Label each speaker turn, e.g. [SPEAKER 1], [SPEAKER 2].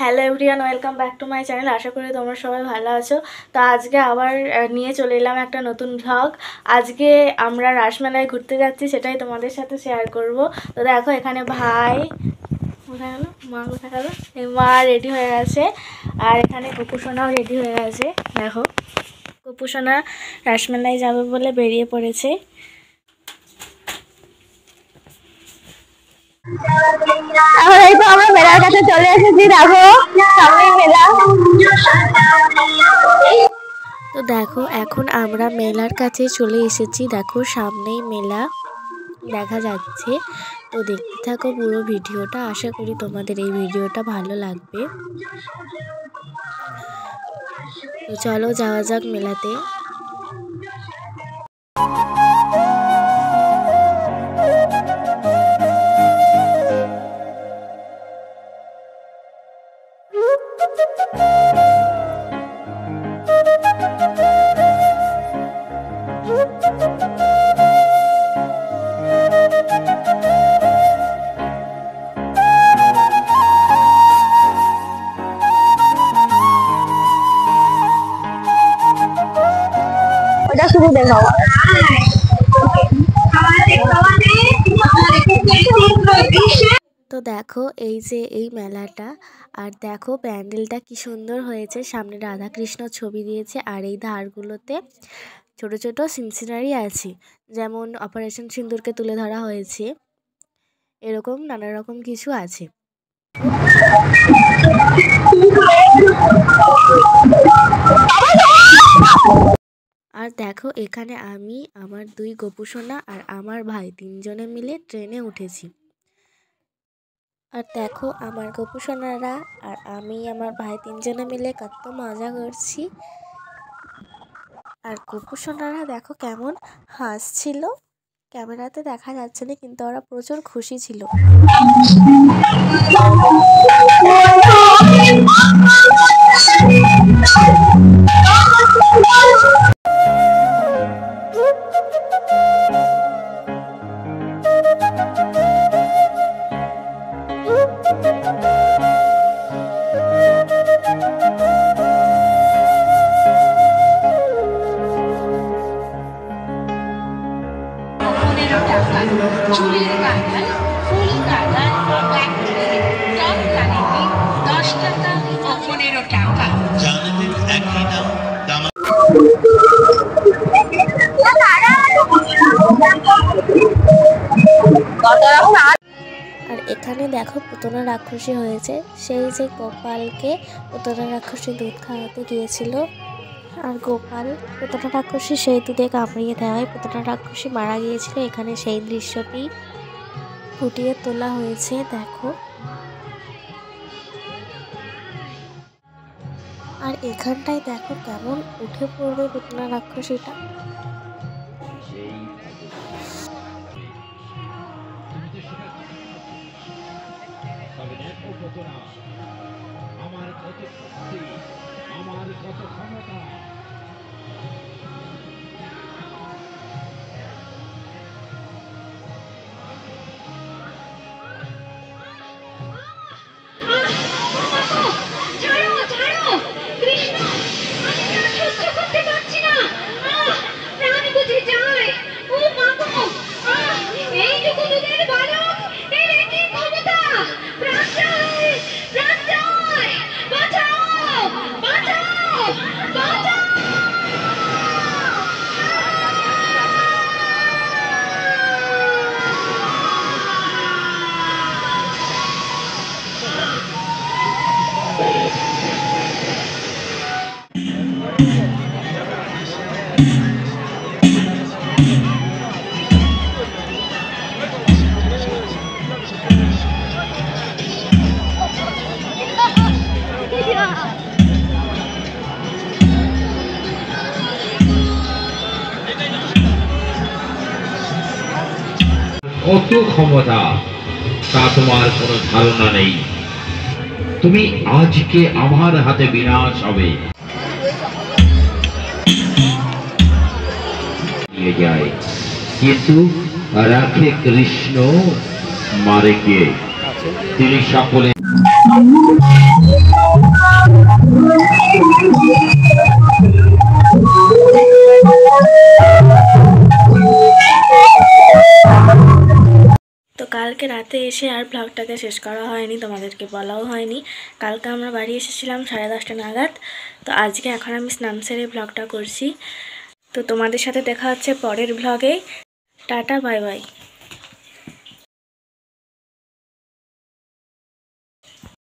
[SPEAKER 1] Hello everyone, welcome back to my channel. আশা করি তোমরা সবাই ভালো আছো। তো আজকে আবার নিয়ে চলে এলাম একটা নতুন ভ্লগ। আজকে আমরা রাসমেলায় ঘুরতে যাচ্ছি, সেটাই তোমাদের সাথে শেয়ার করব। তো দেখো এখানে ভাই কোথায় গেল, মা কোথায় গেল, এই মা রেডি হয়ে গেছে, আর এখানে কুকুসোনাও রেডি হয়ে গেছে। দেখো কুকুসোনা রাসমেলায় যাবে বলে বেরিয়ে পড়েছে।
[SPEAKER 2] এই তো আমরা মেলার কাছে চলে এসেছি, দেখো সামনেই মেলা।
[SPEAKER 1] তো দেখো এখন আমরা মেলার কাছে চলে এসেছি, দেখো সামনেই মেলা দেখা যাচ্ছে। তো দেখতে থাকো পুরো ভিডিওটা, আশা করি তোমাদের এই ভিডিওটা ভালো লাগবে। তো চলো যাওয়া যাক মেলাতে।
[SPEAKER 2] ওটা শুধু দেখাও।
[SPEAKER 1] তো দেখো এই যে এই মেলাটা, আর দেখো প্যান্ডেলটা কি সুন্দর হয়েছে, সামনে রাধা কৃষ্ণ ছবি দিয়েছে, আর এই ধারগুলোতে ছোট ছোট সিনসিনারি আছে, যেমন অপারেশন সিন্দুরকে তুলে ধরা হয়েছে, এরকম নানা রকম কিছু আছে। আর দেখো এখানে আমি, আমার দুই গোপুসোনা আর আমার ভাই তিনজনে মিলে ট্রেনে উঠেছি। আর দেখো আমার গোপুসোনারা আর আমি, আমার ভাই তিনজনে মিলে কত মজা করছি। আর গোপুসোনারা দেখো কেমন হাসছিল, ক্যামেরাতে দেখা যাচ্ছে না, কিন্তু ওরা প্রচুর খুশি ছিল।
[SPEAKER 3] চুলের কাঁঠাল, ফুল কাঁঠাল, তরকারিতে 10 টাকা ও 15 টাকা।
[SPEAKER 1] আর এখানে দেখো পুতনা রাক্ষসী হয়েছে, সেই যে গোপালকে পুতনা রাক্ষসী দুধ খাওয়াতে গিয়েছিল, আর গোপাল পুতনা রাক্ষসী সেই দুধে কামড়িয়ে দেওয়ায় পুতনা রাক্ষসী মারা গিয়েছিল। এখানে সেই দৃশ্যটি ফুটিয়ে তোলা হয়েছে, দেখো। আর এখানটায় দেখো কেমন উঠে পড়বে পুতনা রাক্ষসীটা।
[SPEAKER 4] আমার কত শক্তি, আমার কত ক্ষমতা। কত ক্ষমতা তা তোমার কোনো ধারণা নেই। তুমি আজকে আমার হাতে বিনাশ হবে। যায় কিন্তু রাখে কৃষ্ণ মারে কে, তিনি সকলে
[SPEAKER 1] তো কালকে রাতে এসে আর ব্লগটাকে শেষ করা হয়নি, তোমাদেরকে বলাও হয়নি। কালকে আমরা বাড়ি এসেছিলাম 10:30 নাগাদ। তো আজকে এখন আমি স্নান সেরে ব্লগটা করছি। তো তোমাদের সাথে দেখা হচ্ছে পরের ব্লগে। Tata, bye bye.